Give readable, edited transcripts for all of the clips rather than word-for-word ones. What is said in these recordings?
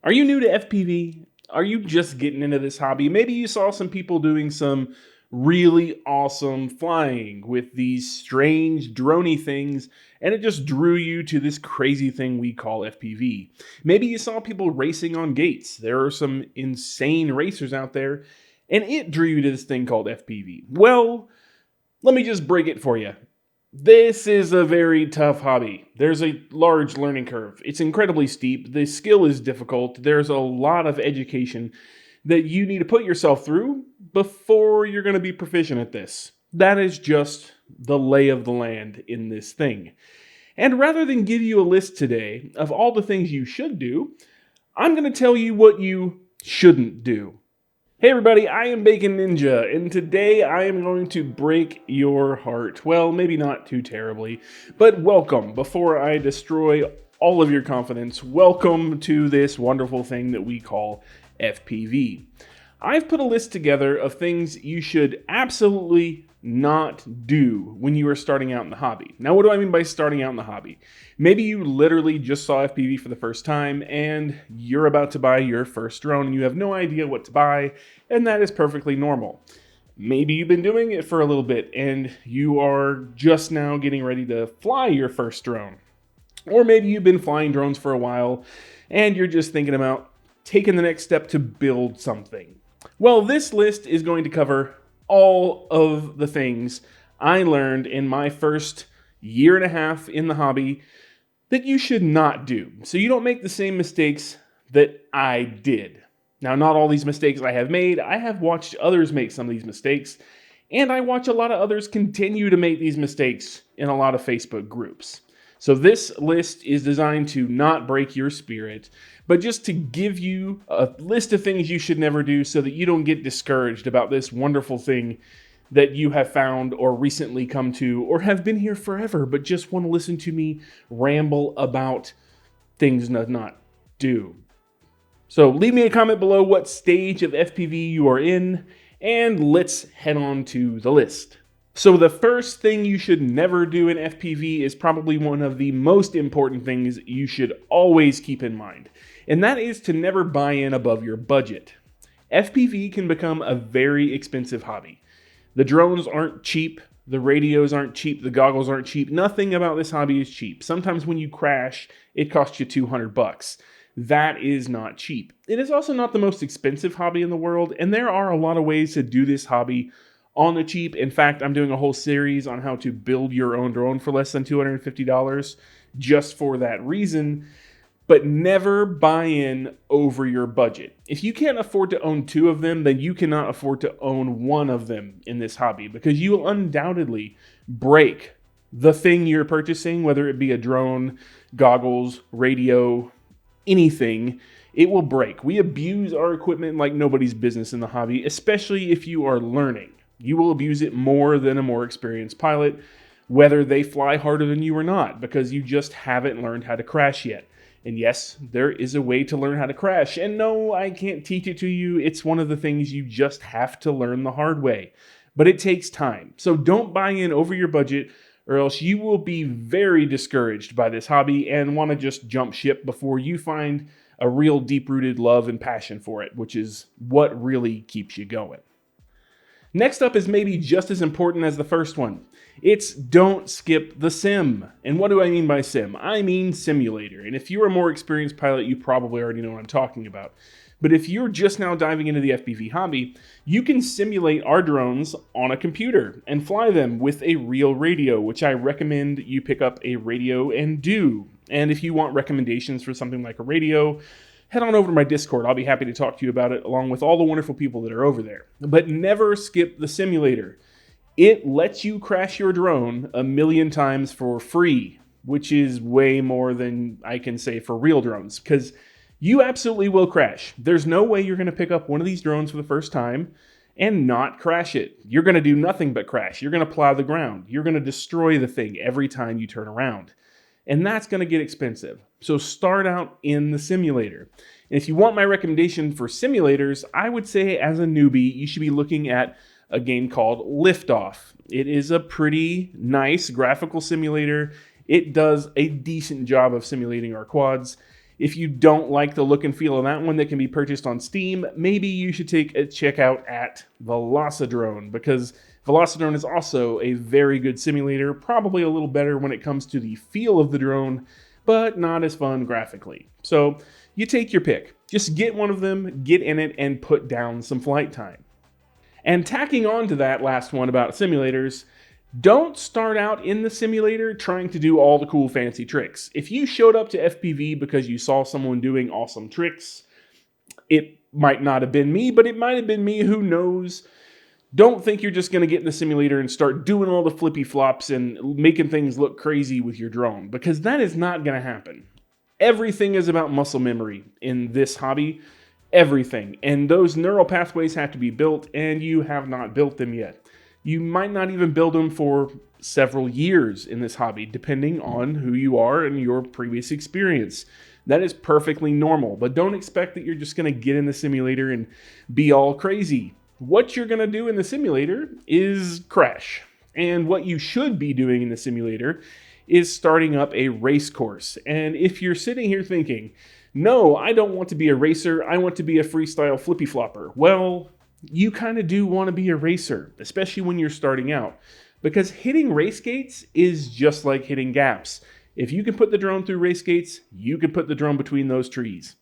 Are you new to FPV? Are you just getting into this hobby? Maybe you saw some people doing some really awesome flying with these strange droney things, and it just drew you to this crazy thing we call FPV. Maybe you saw people racing on gates. There are some insane racers out there, and it drew you to this thing called FPV. Well, let me just break it for you. This is a very tough hobby. There's a large learning curve. It's incredibly steep. The skill is difficult. There's a lot of education that you need to put yourself through before you're going to be proficient at this. That is just the lay of the land in this thing. And rather than give you a list today of all the things you should do, I'm going to tell you what you shouldn't do. Hey everybody, I am Bacon Ninja, and today I am going to break your heart. Well, maybe not too terribly, but welcome. Before I destroy all of your confidence, welcome to this wonderful thing that we call FPV. I've put a list together of things you should absolutely not do when you are starting out in the hobby. Now, what do I mean by starting out in the hobby? Maybe you literally just saw FPV for the first time and you're about to buy your first drone and you have no idea what to buy, and that is perfectly normal. Maybe you've been doing it for a little bit and you are just now getting ready to fly your first drone. Or maybe you've been flying drones for a while and you're just thinking about taking the next step to build something. Well, this list is going to cover all of the things I learned in my first year and a half in the hobby that you should not do, so you don't make the same mistakes that I did. Now, not all these mistakes I have made. I have watched others make some of these mistakes, and I watch a lot of others continue to make these mistakes in a lot of Facebook groups. So this list is designed to not break your spirit, but just to give you a list of things you should never do so that you don't get discouraged about this wonderful thing that you have found or recently come to or have been here forever, but just want to listen to me ramble about things to not do. So leave me a comment below what stage of FPV you are in, and let's head on to the list. So the first thing you should never do in FPV is probably one of the most important things you should always keep in mind, and that is to never buy in above your budget. FPV can become a very expensive hobby. The drones aren't cheap, the radios aren't cheap, the goggles aren't cheap. Nothing about this hobby is cheap. Sometimes when you crash, it costs you $200. That is not cheap. It is also not the most expensive hobby in the world, and there are a lot of ways to do this hobby on the cheap. In fact, I'm doing a whole series on how to build your own drone for less than $250 just for that reason. But never buy in over your budget. If you can't afford to own two of them, then you cannot afford to own one of them in this hobby, because you will undoubtedly break the thing you're purchasing, whether it be a drone, goggles, radio, anything. It will break. We abuse our equipment like nobody's business in the hobby, especially if you are learning. You will abuse it more than a more experienced pilot, whether they fly harder than you or not, because you just haven't learned how to crash yet. And yes, there is a way to learn how to crash. And no, I can't teach it to you. It's one of the things you just have to learn the hard way. But it takes time. So don't buy in over your budget, or else you will be very discouraged by this hobby and want to just jump ship before you find a real deep-rooted love and passion for it, which is what really keeps you going. Next up is maybe just as important as the first one. It's don't skip the sim. And what do I mean by sim? I mean simulator. And if you're a more experienced pilot, you probably already know what I'm talking about. But if you're just now diving into the FPV hobby, you can simulate our drones on a computer and fly them with a real radio, which I recommend you pick up a radio and do. And if you want recommendations for something like a radio, head on over to my Discord. I'll be happy to talk to you about it, along with all the wonderful people that are over there. But never skip the simulator. It lets you crash your drone 1,000,000 times for free, which is way more than I can say for real drones, because you absolutely will crash. There's no way you're going to pick up one of these drones for the first time and not crash it. You're going to do nothing but crash. You're going to plow the ground. You're going to destroy the thing every time you turn around. And that's going to get expensive. So start out in the simulator. And if you want my recommendation for simulators, I would say as a newbie, you should be looking at a game called Liftoff. It is a pretty nice graphical simulator. It does a decent job of simulating our quads. If you don't like the look and feel of that one that can be purchased on Steam, maybe you should take a check out at Velocidrone, because Velocidrone is also a very good simulator, probably a little better when it comes to the feel of the drone, but not as fun graphically. So you take your pick. Just get one of them, get in it, and put down some flight time. And tacking on to that last one about simulators, don't start out in the simulator trying to do all the cool fancy tricks. If you showed up to FPV because you saw someone doing awesome tricks, it might not have been me, but it might have been me, who knows. Don't think you're just going to get in the simulator and start doing all the flippy flops and making things look crazy with your drone, because that is not going to happen. Everything is about muscle memory in this hobby. Everything. And those neural pathways have to be built, and you have not built them yet. You might not even build them for several years in this hobby, depending on who you are and your previous experience. That is perfectly normal, but don't expect that you're just going to get in the simulator and be all crazy. What you're going to do in the simulator is crash. And what you should be doing in the simulator is starting up a race course. And if you're sitting here thinking, no, I don't want to be a racer, I want to be a freestyle flippy flopper, well, you kind of do want to be a racer, especially when you're starting out, because hitting race gates is just like hitting gaps. If you can put the drone through race gates, you can put the drone between those trees.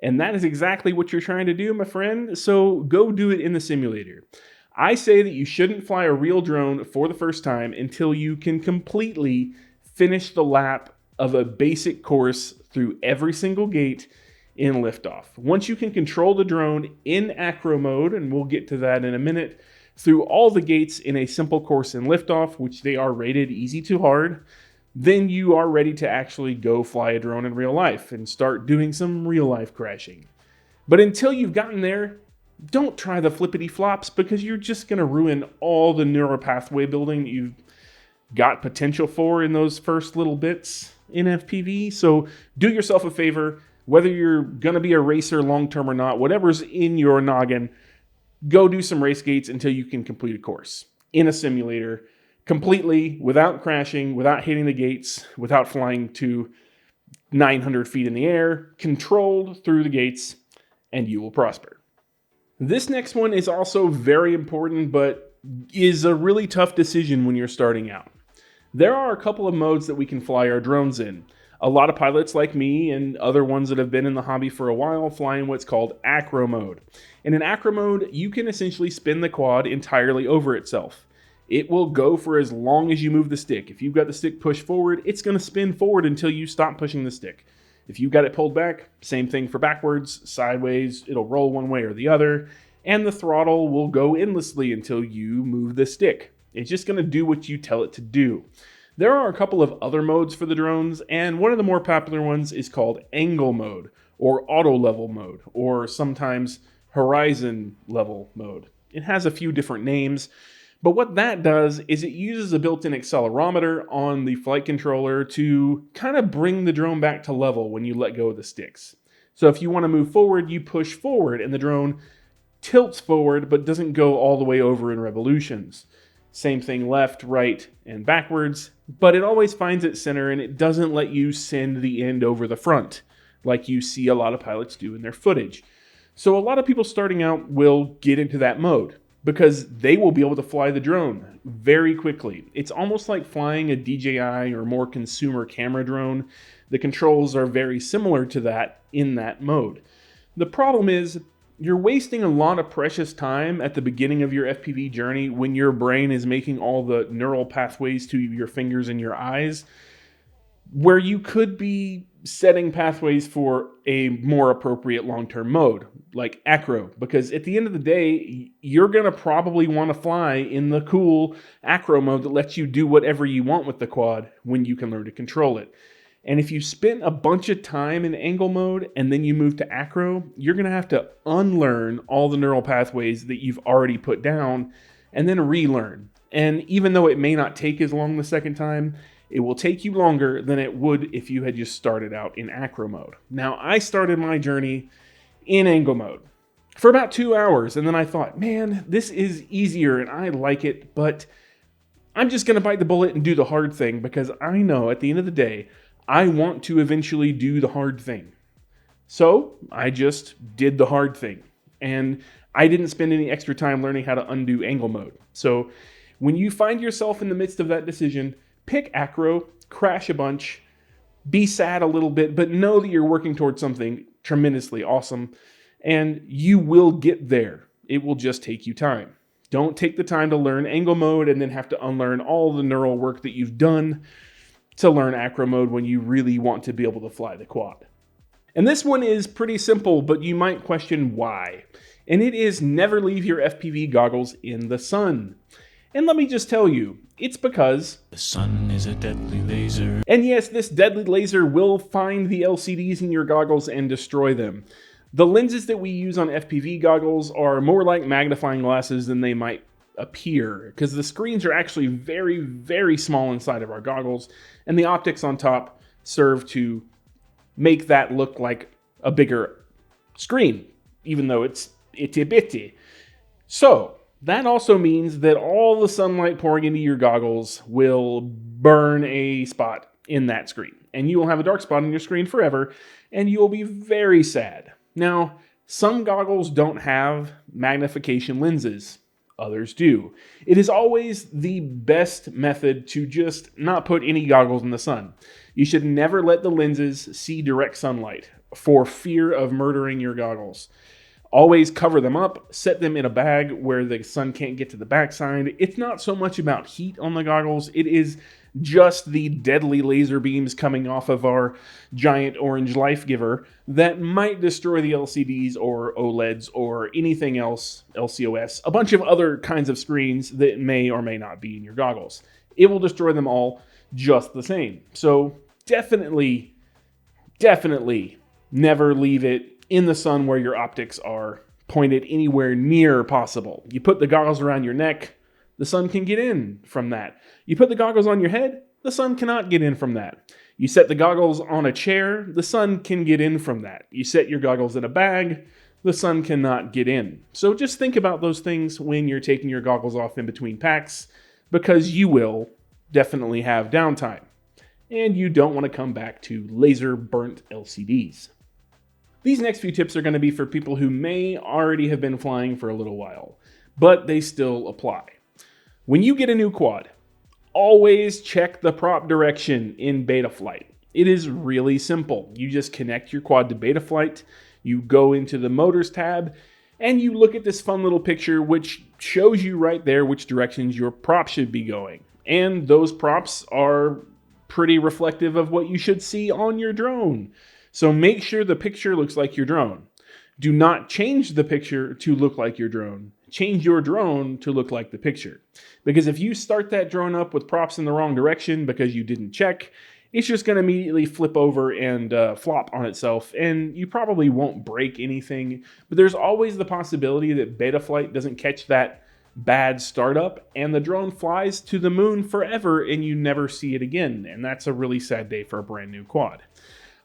And that is exactly what you're trying to do, my friend, so go do it in the simulator. I say that you shouldn't fly a real drone for the first time until you can completely finish the lap of a basic course through every single gate in liftoff. Once you can control the drone in acro mode, and we'll get to that in a minute, through all the gates in a simple course in liftoff, which they are rated easy to hard, then you are ready to actually go fly a drone in real life and start doing some real life crashing. But until you've gotten there, don't try the flippity flops, because you're just going to ruin all the neural pathway building that you've got potential for in those first little bits in FPV. So do yourself a favor. Whether you're going to be a racer long-term or not, whatever's in your noggin, go do some race gates until you can complete a course in a simulator, completely, without crashing, without hitting the gates, without flying to 900 feet in the air, controlled through the gates, and you will prosper. This next one is also very important, but is a really tough decision when you're starting out. There are a couple of modes that we can fly our drones in. A lot of pilots like me and other ones that have been in the hobby for a while fly in what's called acro mode. And in acro mode, you can essentially spin the quad entirely over itself. It will go for as long as you move the stick. If you've got the stick pushed forward, it's going to spin forward until you stop pushing the stick. If you've got it pulled back, same thing for backwards, sideways, it'll roll one way or the other, and the throttle will go endlessly until you move the stick. It's just going to do what you tell it to do. There are a couple of other modes for the drones, and one of the more popular ones is called angle mode, or auto level mode, or sometimes horizon level mode. It has a few different names, but what that does is it uses a built-in accelerometer on the flight controller to kind of bring the drone back to level when you let go of the sticks. So if you want to move forward, you push forward, and the drone tilts forward but doesn't go all the way over in revolutions. Same thing left, right, and backwards, but it always finds its center, and it doesn't let you send the end over the front like you see a lot of pilots do in their footage. So a lot of people starting out will get into that mode because they will be able to fly the drone very quickly. It's almost like flying a DJI or more consumer camera drone. The controls are very similar to that in that mode. The problem is, you're wasting a lot of precious time at the beginning of your FPV journey when your brain is making all the neural pathways to your fingers and your eyes, where you could be setting pathways for a more appropriate long-term mode, like acro, because at the end of the day, you're going to probably want to fly in the cool acro mode that lets you do whatever you want with the quad when you can learn to control it. And if you spend a bunch of time in angle mode and then you move to acro, you're going to have to unlearn all the neural pathways that you've already put down and then relearn. And even though it may not take as long the second time, it will take you longer than it would if you had just started out in acro mode. Now, I started my journey in angle mode for about 2 hours, and then I thought, man, this is easier and I like it, but I'm just going to bite the bullet and do the hard thing because I know at the end of the day, I want to eventually do the hard thing. So I just did the hard thing. And I didn't spend any extra time learning how to undo angle mode. So when you find yourself in the midst of that decision, pick acro, crash a bunch, be sad a little bit, but know that you're working towards something tremendously awesome, and you will get there. It will just take you time. Don't take the time to learn angle mode and then have to unlearn all the neural work that you've done to learn acro mode when you really want to be able to fly the quad. And this one is pretty simple, but you might question why. And it is never leave your FPV goggles in the sun. And let me just tell you, it's because the sun is a deadly laser. And yes, this deadly laser will find the LCDs in your goggles and destroy them. The lenses that we use on FPV goggles are more like magnifying glasses than they might appear, because the screens are actually very, very small inside of our goggles, and the optics on top serve to make that look like a bigger screen, even though it's itty bitty. So that also means that all the sunlight pouring into your goggles will burn a spot in that screen, and you will have a dark spot in your screen forever, and you will be very sad. Now, some goggles don't have magnification lenses. Others do. It is always the best method to just not put any goggles in the sun. You should never let the lenses see direct sunlight for fear of murdering your goggles. Always cover them up, set them in a bag where the sun can't get to the backside. It's not so much about heat on the goggles, it is just the deadly laser beams coming off of our giant orange life giver that might destroy the LCDs or OLEDs or anything else, LCOS, a bunch of other kinds of screens that may or may not be in your goggles. It will destroy them all just the same. So definitely never leave it in the sun where your optics are pointed anywhere near possible. You put the goggles around your neck, the sun can get in from that. You put the goggles on your head, the sun cannot get in from that. You set the goggles on a chair, the sun can get in from that. You set your goggles in a bag, the sun cannot get in. So just think about those things when you're taking your goggles off in between packs, because you will definitely have downtime. And you don't want to come back to laser burnt LCDs. These next few tips are going to be for people who may already have been flying for a little while, but they still apply. When you get a new quad, always check the prop direction in Betaflight. It is really simple. You just connect your quad to Betaflight, you go into the motors tab, and you look at this fun little picture which shows you right there which directions your prop should be going. And those props are pretty reflective of what you should see on your drone. So make sure the picture looks like your drone. Do not change the picture to look like your drone. Change your drone to look like the picture. Because if you start that drone up with props in the wrong direction because you didn't check, it's just going to immediately flip over and flop on itself, and you probably won't break anything. But there's always the possibility that Betaflight doesn't catch that bad startup, and the drone flies to the moon forever, and you never see it again. And that's a really sad day for a brand new quad.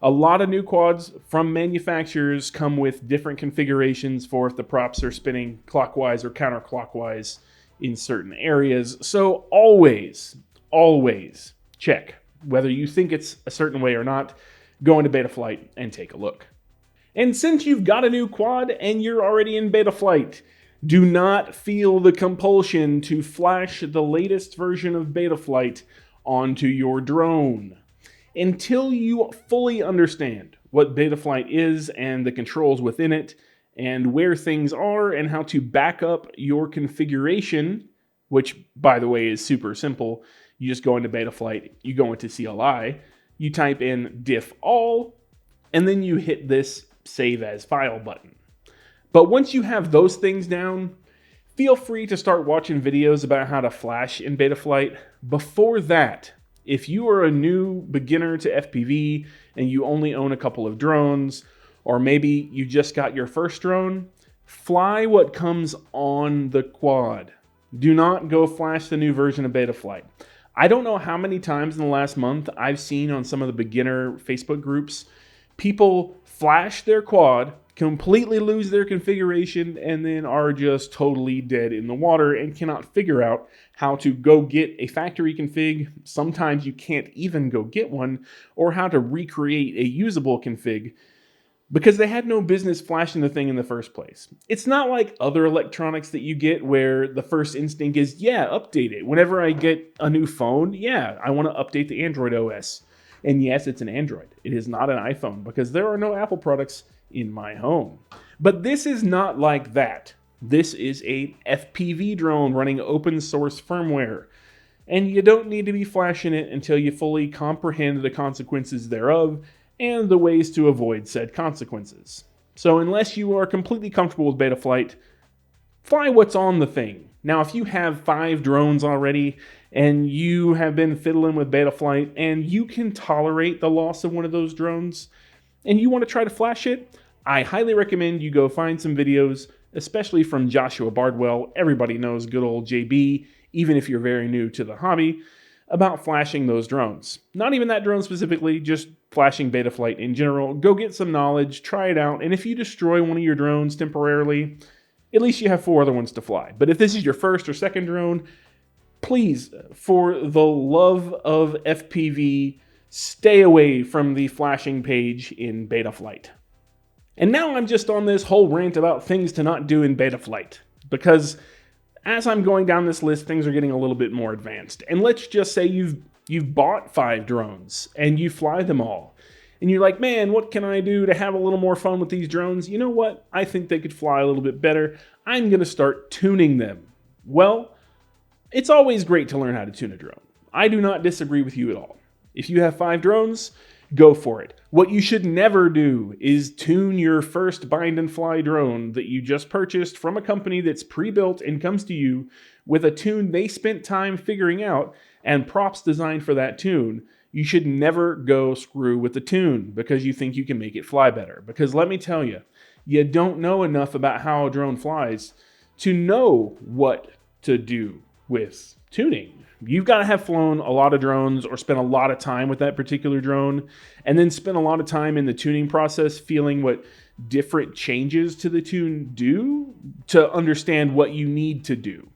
A lot of new quads from manufacturers come with different configurations for if the props are spinning clockwise or counterclockwise in certain areas. So always check. Whether you think it's a certain way or not, go into Betaflight and take a look. And since you've got a new quad and you're already in Betaflight, do not feel the compulsion to flash the latest version of Betaflight onto your drone. Until you fully understand what Betaflight is and the controls within it and where things are and how to back up your configuration, which, by the way, is super simple. You just go into Betaflight, you go into CLI, you type in diff all, and then you hit this save as file button. But once you have those things down, feel free to start watching videos about how to flash in Betaflight. Before that, if you are a new beginner to FPV and you only own a couple of drones, or maybe you just got your first drone, fly what comes on the quad. Do not go flash the new version of Betaflight. I don't know how many times in the last month I've seen on some of the beginner Facebook groups, people flash their quad, completely lose their configuration, and then are just totally dead in the water and cannot figure out how to go get a factory config. Sometimes you can't even go get one, or how to recreate a usable config. because they had no business flashing the thing in the first place. It's not like other electronics that you get where the first instinct is, yeah, update it. Whenever I get a new phone, yeah, I want to update the Android OS. And yes, it's an Android. It is not an iPhone because there are no Apple products in my home. But this is not like that. This is a FPV drone running open source firmware. And you don't need to be flashing it until you fully comprehend the consequences thereof and the ways to avoid said consequences. So unless you are completely comfortable with Betaflight, fly what's on the thing. Now, if you have 5 drones already and you have been fiddling with Betaflight and you can tolerate the loss of one of those drones and you want to try to flash it, I highly recommend you go find some videos, especially from Joshua Bardwell. Everybody knows good old JB, even if you're very new to the hobby, about flashing those drones. Not even that drone specifically, just flashing Betaflight in general. Go get some knowledge, try it out, and if you destroy one of your drones temporarily, at least you have 4 other ones to fly. But if this is your first or second drone, please, for the love of FPV, stay away from the flashing page in Betaflight. And now I'm just on this whole rant about things to not do in Betaflight, because as I'm going down this list, things are getting a little bit more advanced. And let's just say you've bought 5 drones and you fly them all. And you're like, man, what can I do to have a little more fun with these drones? You know what? I think they could fly a little bit better. I'm going to start tuning them. Well, it's always great to learn how to tune a drone. I do not disagree with you at all. If you have 5 drones, go for it. What you should never do is tune your first bind and fly drone that you just purchased from a company that's pre-built and comes to you with a tune they spent time figuring out and props designed for that tune. You should never go screw with the tune because you think you can make it fly better. Because let me tell you, you don't know enough about how a drone flies to know what to do with tuning. You've got to have flown a lot of drones or spent a lot of time with that particular drone and then spend a lot of time in the tuning process feeling what different changes to the tune do to understand what you need to do.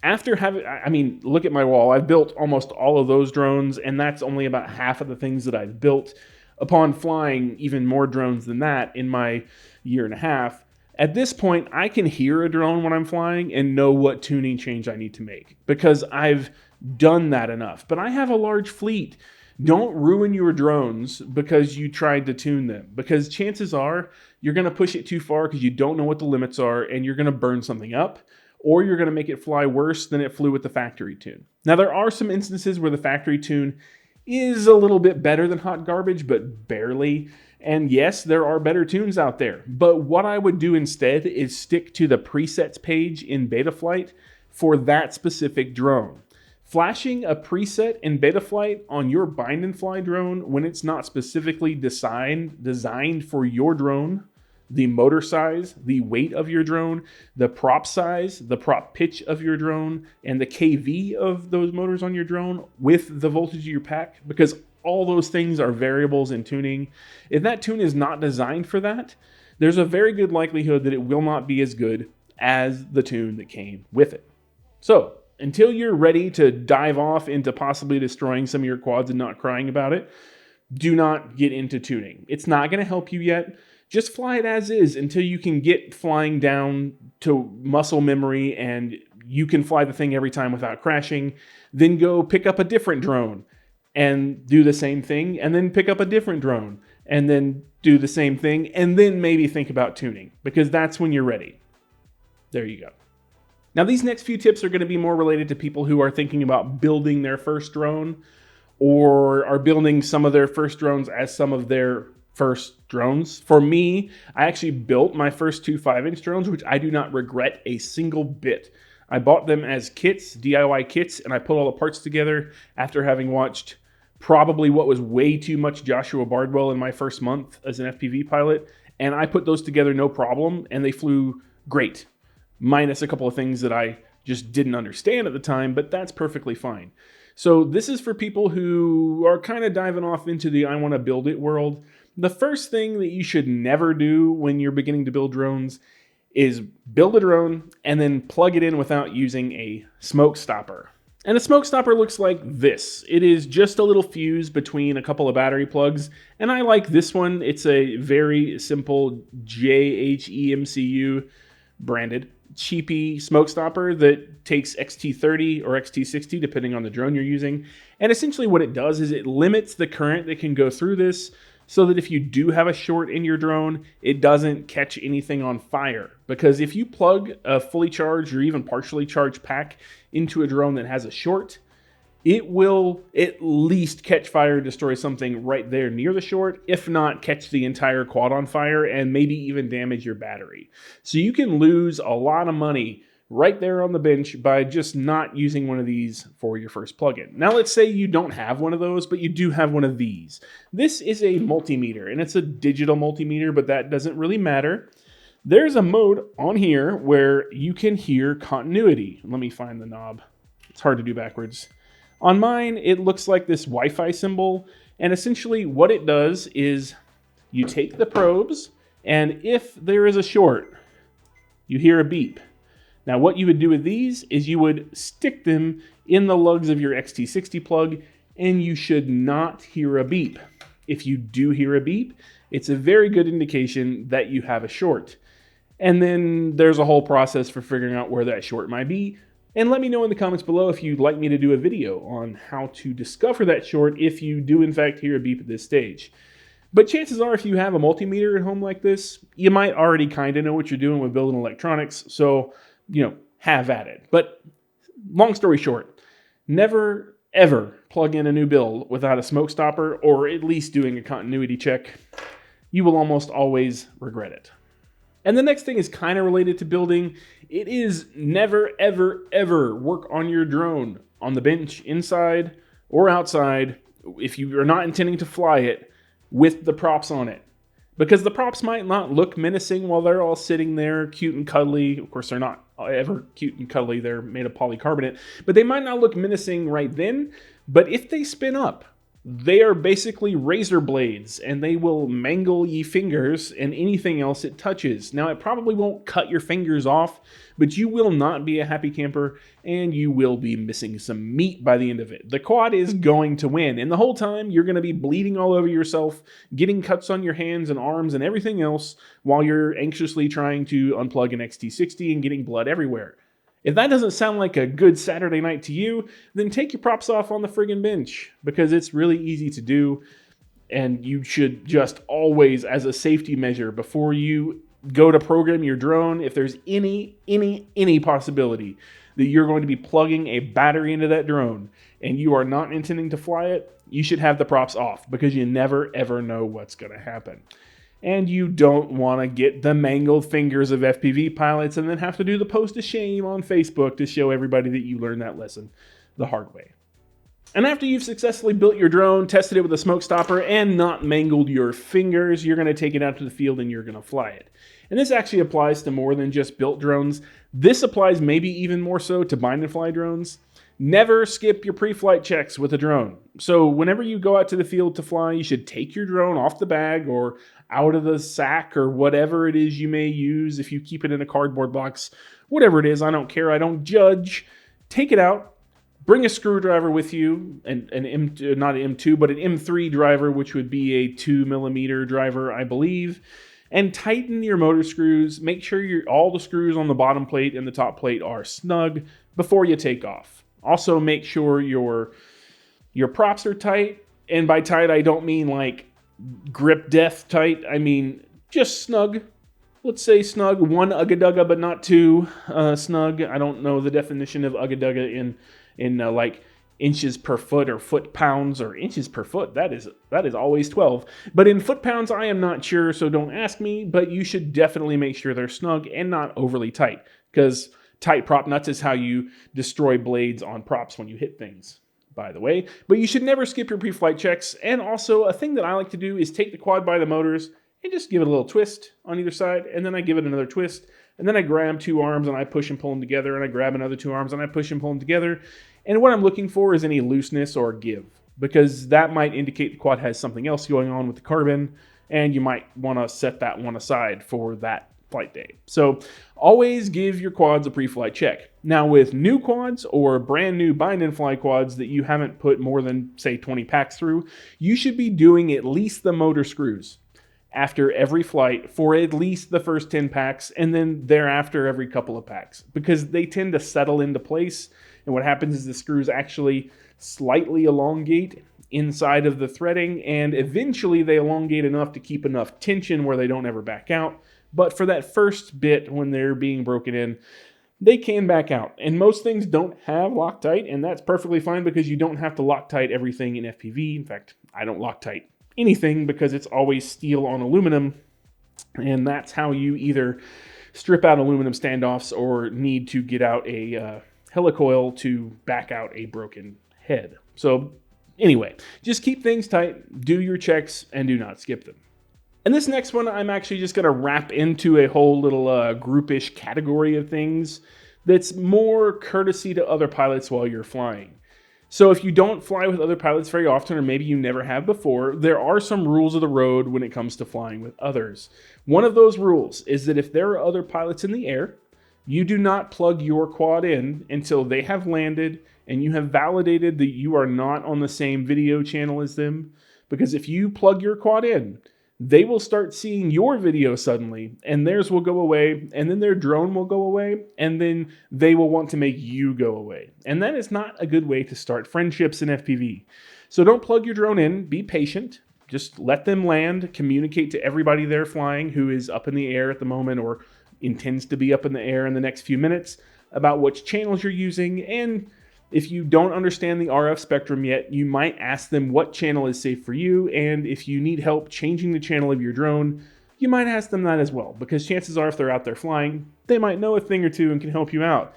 After having, look at my wall. I've built almost all of those drones, and that's only about half of the things that I've built upon flying even more drones than that in my year and a half. At this point, I can hear a drone when I'm flying and know what tuning change I need to make because I've done that enough. But I have a large fleet. Don't ruin your drones because you tried to tune them, because chances are you're going to push it too far because you don't know what the limits are and you're going to burn something up, or you're going to make it fly worse than it flew with the factory tune. Now, there are some instances where the factory tune is a little bit better than hot garbage, but barely. And yes, there are better tunes out there. But what I would do instead is stick to the presets page in Betaflight for that specific drone. Flashing a preset in Betaflight on your bind and fly drone when it's not specifically designed for your drone, the motor size, the weight of your drone, the prop size, the prop pitch of your drone, and the kV of those motors on your drone with the voltage of your pack, because all those things are variables in tuning. If that tune is not designed for that, there's a very good likelihood that it will not be as good as the tune that came with it. So, until you're ready to dive off into possibly destroying some of your quads and not crying about it, do not get into tuning. It's not going to help you yet. Just fly it as is until you can get flying down to muscle memory and you can fly the thing every time without crashing. Then go pick up a different drone and do the same thing, and then pick up a different drone and then do the same thing, and then maybe think about tuning, because that's when you're ready. There you go. Now, these next few tips are going to be more related to people who are thinking about building their first drone or are building some of their first drones as some of their first drones. For me, I actually built my first 2 5-inch drones, which I do not regret a single bit. I bought them as kits, DIY kits, and I put all the parts together after having watched probably what was way too much Joshua Bardwell in my first month as an FPV pilot, and I put those together no problem, and they flew great. Minus a couple of things that I just didn't understand at the time, but that's perfectly fine. So this is for people who are kind of diving off into the I want to build it world. The first thing that you should never do when you're beginning to build drones is build a drone and then plug it in without using a smoke stopper. And a smoke stopper looks like this. It is just a little fuse between a couple of battery plugs, and I like this one. It's a very simple JHEMCU branded cheapy smoke stopper that takes XT30 or XT60 depending on the drone you're using. And essentially what it does is it limits the current that can go through this so that if you do have a short in your drone, it doesn't catch anything on fire. Because if you plug a fully charged or even partially charged pack into a drone that has a short, it will at least catch fire, destroy something right there near the short, if not catch the entire quad on fire and maybe even damage your battery. So you can lose a lot of money right there on the bench by just not using one of these for your first plugin. Now let's say you don't have one of those, but you do have one of these. This is a multimeter, and it's a digital multimeter, but that doesn't really matter. There's a mode on here where you can hear continuity. Let me find the knob. It's hard to do backwards. On mine, it looks like this Wi-Fi symbol, and essentially what it does is you take the probes, and if there is a short, you hear a beep. Now what you would do with these is you would stick them in the lugs of your XT60 plug, and you should not hear a beep. If you do hear a beep, it's a very good indication that you have a short. And then there's a whole process for figuring out where that short might be. And let me know in the comments below if you'd like me to do a video on how to discover that short if you do in fact hear a beep at this stage. But chances are if you have a multimeter at home like this, you might already kind of know what you're doing with building electronics, so, have at it. But long story short, never ever plug in a new build without a smoke stopper or at least doing a continuity check. You will almost always regret it. And the next thing is kind of related to building. It is never, ever, ever work on your drone on the bench, inside or outside, if you are not intending to fly it, with the props on it. Because the props might not look menacing while they're all sitting there cute and cuddly. Of course, they're not ever cute and cuddly. They're made of polycarbonate. But they might not look menacing right then. But if they spin up, they are basically razor blades, and they will mangle ye fingers and anything else it touches. Now, it probably won't cut your fingers off, but you will not be a happy camper, and you will be missing some meat by the end of it. The quad is going to win, and the whole time, you're going to be bleeding all over yourself, getting cuts on your hands and arms and everything else, while you're anxiously trying to unplug an XT60 and getting blood everywhere. If that doesn't sound like a good Saturday night to you, then take your props off on the friggin' bench, because it's really easy to do, and you should just always, as a safety measure, before you go to program your drone, if there's any possibility that you're going to be plugging a battery into that drone and you are not intending to fly it, you should have the props off, because you never ever know what's going to happen. And you don't want to get the mangled fingers of FPV pilots and then have to do the post of shame on Facebook to show everybody that you learned that lesson the hard way. And after you've successfully built your drone, tested it with a smoke stopper, and not mangled your fingers, you're going to take it out to the field and you're going to fly it. And this actually applies to more than just built drones. This applies maybe even more so to bind and fly drones. Never skip your pre-flight checks with a drone. So whenever you go out to the field to fly, you should take your drone off the bag or out of the sack or whatever it is you may use. If you keep it in a cardboard box, whatever it is, I don't care. I don't judge. Take it out. Bring a screwdriver with you, not an M2, but an M3 driver, which would be a 2mm driver, I believe. And tighten your motor screws. Make sure all the screws on the bottom plate and the top plate are snug before you take off. Also, make sure your props are tight. And by tight, I don't mean like grip death tight. I mean just snug. Let's say snug, one ugga-dugga, but not too snug. I don't know the definition of ugga-dugga in like inches per foot or foot pounds or inches per foot. That is always 12. But in foot pounds, I am not sure, so don't ask me. But you should definitely make sure they're snug and not overly tight, because tight prop nuts is how you destroy blades on props when you hit things, by the way. But you should never skip your pre-flight checks. And also, a thing that I like to do is take the quad by the motors and just give it a little twist on either side, and then I give it another twist, and then I grab two arms and I push and pull them together, and I grab another two arms and I push and pull them together. And what I'm looking for is any looseness or give, because that might indicate the quad has something else going on with the carbon, and you might want to set that one aside for that flight day. So always give your quads a pre-flight check. Now with new quads or brand new bind-and-fly quads that you haven't put more than, say, 20 packs through, you should be doing at least the motor screws after every flight for at least the first 10 packs, and then thereafter every couple of packs, because they tend to settle into place. And what happens is the screws actually slightly elongate inside of the threading, and eventually they elongate enough to keep enough tension where they don't ever back out. But for that first bit when they're being broken in, they can back out. And most things don't have Loctite, and that's perfectly fine because you don't have to Loctite everything in FPV. In fact, I don't Loctite anything because it's always steel on aluminum, and that's how you either strip out aluminum standoffs or need to get out a helicoil to back out a broken head. So anyway, just keep things tight, do your checks, and do not skip them. And this next one, I'm actually just going to wrap into a whole little groupish category of things that's more courtesy to other pilots while you're flying. So if you don't fly with other pilots very often, or maybe you never have before, there are some rules of the road when it comes to flying with others. One of those rules is that if there are other pilots in the air, you do not plug your quad in until they have landed and you have validated that you are not on the same video channel as them. Because if you plug your quad in, they will start seeing your video suddenly, and theirs will go away, and then their drone will go away, and then they will want to make you go away. And that is not a good way to start friendships in FPV. So don't plug your drone in, be patient, just let them land, communicate to everybody they're flying who is up in the air at the moment or intends to be up in the air in the next few minutes about which channels you're using. And if you don't understand the RF spectrum yet, you might ask them what channel is safe for you, and if you need help changing the channel of your drone, you might ask them that as well, because chances are if they're out there flying, they might know a thing or two and can help you out.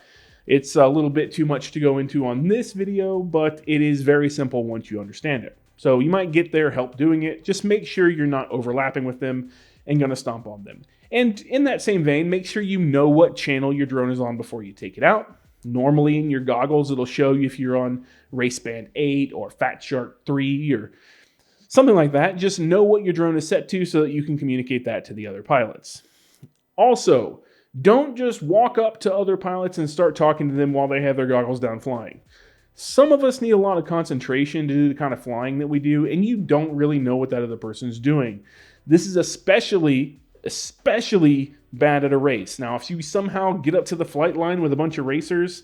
It's a little bit too much to go into on this video, but it is very simple once you understand it. So you might get their help doing it. Just make sure you're not overlapping with them and going to stomp on them. And in that same vein, make sure you know what channel your drone is on before you take it out. Normally in your goggles, it'll show you if you're on Raceband 8 or Fat Shark 3 or something like that. Just know what your drone is set to so that you can communicate that to the other pilots. Also, don't just walk up to other pilots and start talking to them while they have their goggles down flying. Some of us need a lot of concentration to do the kind of flying that we do, and you don't really know what that other person's doing. This is especially bad at a race. Now, if you somehow get up to the flight line with a bunch of racers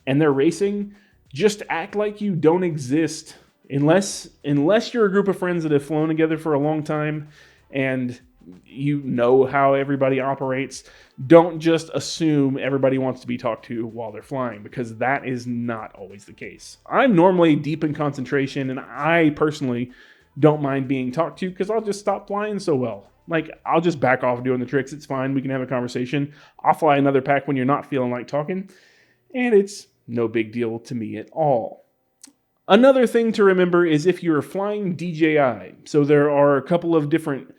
and they're racing, just act like you don't exist unless you're a group of friends that have flown together for a long time and you know how everybody operates. Don't just assume everybody wants to be talked to while they're flying, because that is not always the case. I'm normally deep in concentration, and I personally don't mind being talked to because I'll just stop flying so well. Like, I'll just back off doing the tricks. It's fine. We can have a conversation. I'll fly another pack when you're not feeling like talking. And it's no big deal to me at all. Another thing to remember is if you're flying DJI. So there are a couple of different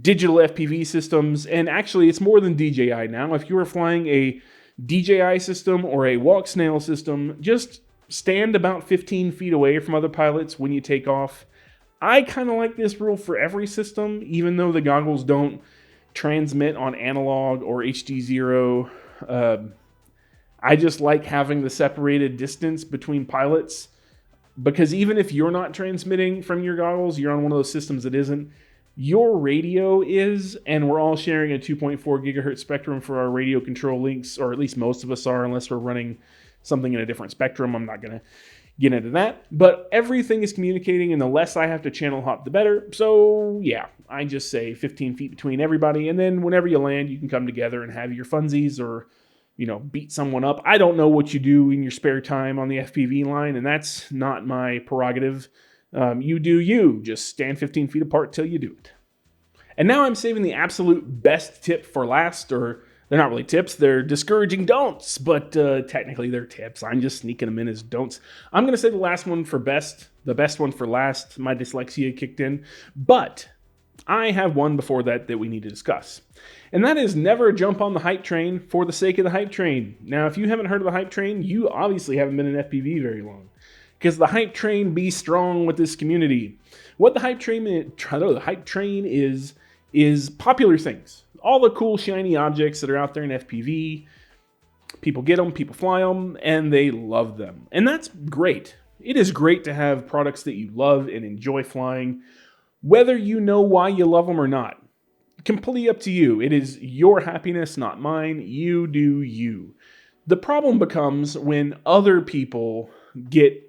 digital FPV systems. And actually, it's more than DJI now. If you are flying a DJI system or a walk snail system, just stand about 15 feet away from other pilots when you take off. I kind of like this rule for every system, even though the goggles don't transmit on analog or HDZero. I just like having the separated distance between pilots, because even if you're not transmitting from your goggles, you're on one of those systems that isn't, your radio is, and we're all sharing a 2.4 gigahertz spectrum for our radio control links, or at least most of us are, unless we're running something in a different spectrum. I'm not going to get into that, but everything is communicating, and the less I have to channel hop, the better. So yeah, I just say 15 feet between everybody, and then whenever you land, you can come together and have your funsies, or, you know, beat someone up. I don't know what you do in your spare time on the FPV line, and that's not my prerogative. You do you. Just stand 15 feet apart till you do it. And now I'm saving the absolute best tip for last, or they're not really tips, they're discouraging don'ts, but technically they're tips. I'm just sneaking them in as don'ts. I'm going to say the last one for best, the best one for last. My dyslexia kicked in, but I have one before that we need to discuss. And that is never jump on the hype train for the sake of the hype train. Now, if you haven't heard of the hype train, you obviously haven't been in FPV very long, because the hype train be strong with this community. What the hype train is popular things. All the cool shiny objects that are out there in FPV, people get them, people fly them, and they love them. And that's great. It is great to have products that you love and enjoy flying, whether you know why you love them or not. Completely up to you. It is your happiness, not mine. You do you. The problem becomes when other people get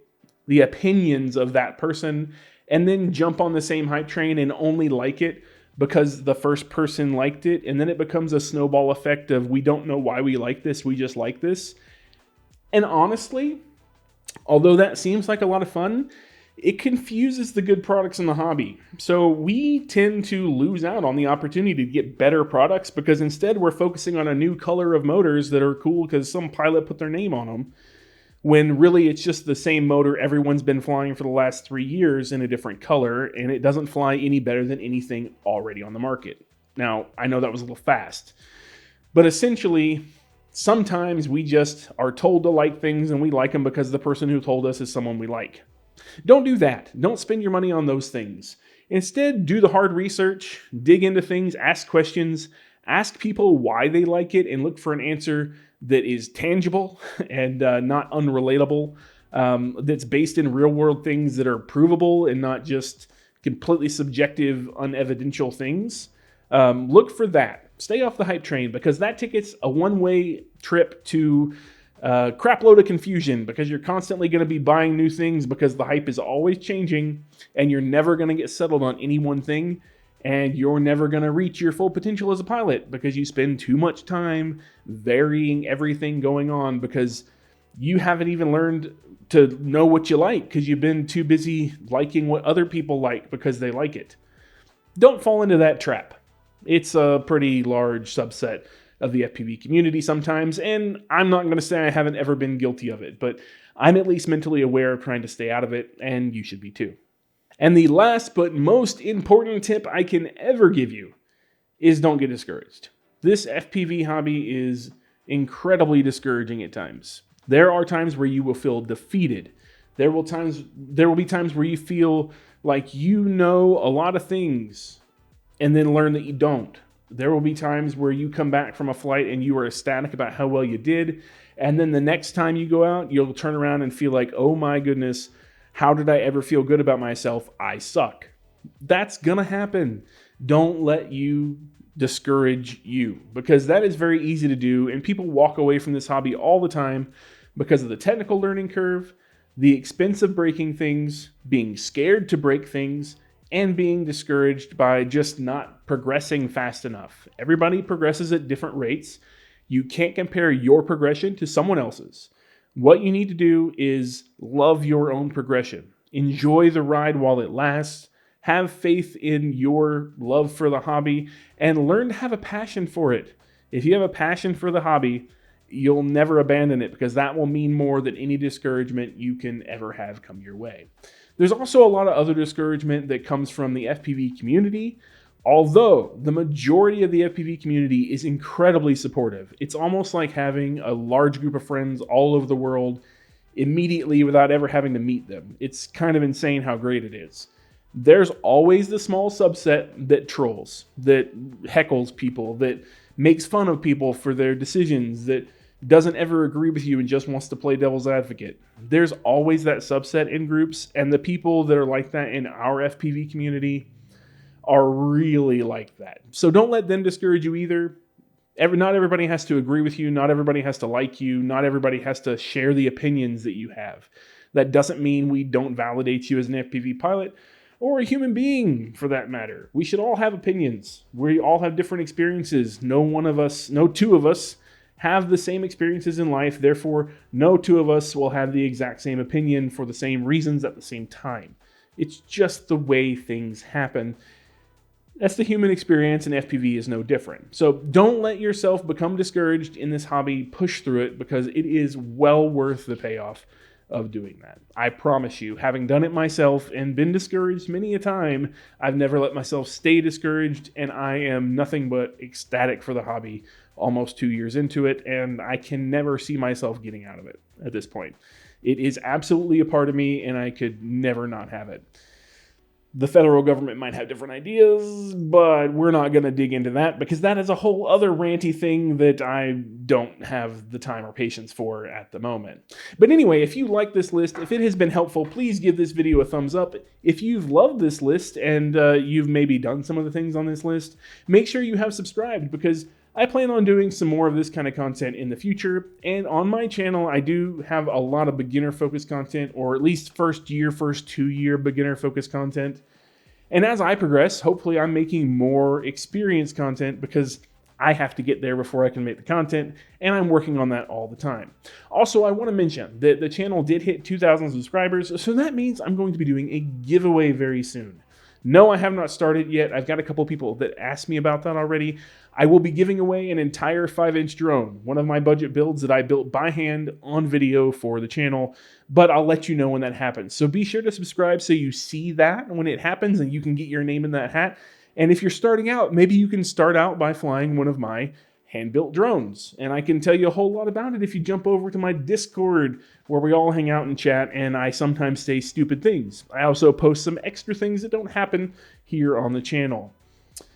the opinions of that person and then jump on the same hype train and only like it because the first person liked it, and then it becomes a snowball effect of we don't know why we like this, we just like this. And honestly, although that seems like a lot of fun, it confuses the good products in the hobby. So we tend to lose out on the opportunity to get better products because instead we're focusing on a new color of motors that are cool because some pilot put their name on them, when really it's just the same motor everyone's been flying for the last 3 years in a different color, and it doesn't fly any better than anything already on the market. Now, I know that was a little fast, but essentially, sometimes we just are told to like things and we like them because the person who told us is someone we like. Don't do that. Don't spend your money on those things. Instead, do the hard research, dig into things, ask questions, ask people why they like it, and look for an answer that is tangible and not unrelatable, that's based in real-world things that are provable and not just completely subjective, unevidential things. Look for that. Stay off the hype train because that ticket's a one-way trip to crap load of confusion because you're constantly going to be buying new things because the hype is always changing and you're never going to get settled on any one thing. And you're never going to reach your full potential as a pilot because you spend too much time varying everything going on because you haven't even learned to know what you like because you've been too busy liking what other people like because they like it. Don't fall into that trap. It's a pretty large subset of the FPV community sometimes, and I'm not going to say I haven't ever been guilty of it, but I'm at least mentally aware of trying to stay out of it, and you should be too. And the last but most important tip I can ever give you is don't get discouraged. This FPV hobby is incredibly discouraging at times. There are times where you will feel defeated. There will be times where you feel like you know a lot of things and then learn that you don't. There will be times where you come back from a flight and you are ecstatic about how well you did, and then the next time you go out, you'll turn around and feel like, oh my goodness, how did I ever feel good about myself? I suck. That's gonna happen. Don't let you discourage you because that is very easy to do, and people walk away from this hobby all the time because of the technical learning curve, the expense of breaking things, being scared to break things, and being discouraged by just not progressing fast enough. Everybody progresses at different rates. You can't compare your progression to someone else's. What you need to do is love your own progression. Enjoy the ride while it lasts. Have faith in your love for the hobby and learn to have a passion for it. If you have a passion for the hobby, you'll never abandon it because that will mean more than any discouragement you can ever have come your way. There's also a lot of other discouragement that comes from the FPV community, although the majority of the FPV community is incredibly supportive. It's almost like having a large group of friends all over the world immediately without ever having to meet them. It's kind of insane how great it is. There's always the small subset that trolls, that heckles people, that makes fun of people for their decisions, that doesn't ever agree with you and just wants to play devil's advocate. There's always that subset in groups, and the people that are like that in our FPV community are really like that. So don't let them discourage you either. Not everybody has to agree with you. Not everybody has to like you. Not everybody has to share the opinions that you have. That doesn't mean we don't validate you as an FPV pilot or a human being for that matter. We should all have opinions. We all have different experiences. No two of us have the same experiences in life. Therefore, no two of us will have the exact same opinion for the same reasons at the same time. It's just the way things happen. That's the human experience, and FPV is no different. So don't let yourself become discouraged in this hobby. Push through it because it is well worth the payoff of doing that. I promise you, having done it myself and been discouraged many a time, I've never let myself stay discouraged, and I am nothing but ecstatic for the hobby almost 2 years into it, and I can never see myself getting out of it at this point. It is absolutely a part of me, and I could never not have it. The federal government might have different ideas, but we're not going to dig into that because that is a whole other ranty thing that I don't have the time or patience for at the moment. But anyway, if you like this list, if it has been helpful, please give this video a thumbs up. If you've loved this list and you've maybe done some of the things on this list, make sure you have subscribed because I plan on doing some more of this kind of content in the future, and on my channel I do have a lot of beginner-focused content, or at least first 2-year beginner-focused content. And as I progress, hopefully I'm making more experienced content because I have to get there before I can make the content, and I'm working on that all the time. Also, I want to mention that the channel did hit 2,000 subscribers, so that means I'm going to be doing a giveaway very soon. No, I have not started yet. I've got a couple people that asked me about that already. I will be giving away an entire 5-inch drone, one of my budget builds that I built by hand on video for the channel, but I'll let you know when that happens. So be sure to subscribe so you see that when it happens and you can get your name in that hat. And if you're starting out, maybe you can start out by flying one of my hand-built drones. And I can tell you a whole lot about it if you jump over to my Discord, where we all hang out and chat, and I sometimes say stupid things. I also post some extra things that don't happen here on the channel.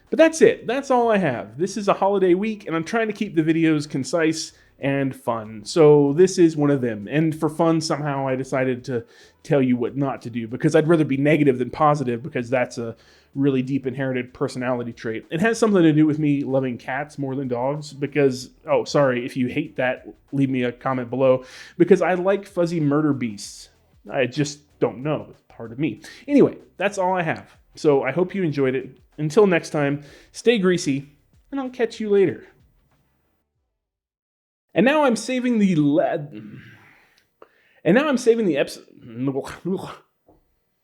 But that's it. That's all I have. This is a holiday week, and I'm trying to keep the videos concise and fun. So this is one of them. And for fun, somehow I decided to tell you what not to do, because I'd rather be negative than positive, because that's a really deep inherited personality trait. It has something to do with me loving cats more than dogs, because, oh, sorry, if you hate that, leave me a comment below, because I like fuzzy murder beasts. I just don't know. It's part of me. Anyway, that's all I have. So I hope you enjoyed it. Until next time, stay greasy, and I'll catch you later. And now I'm saving the episode.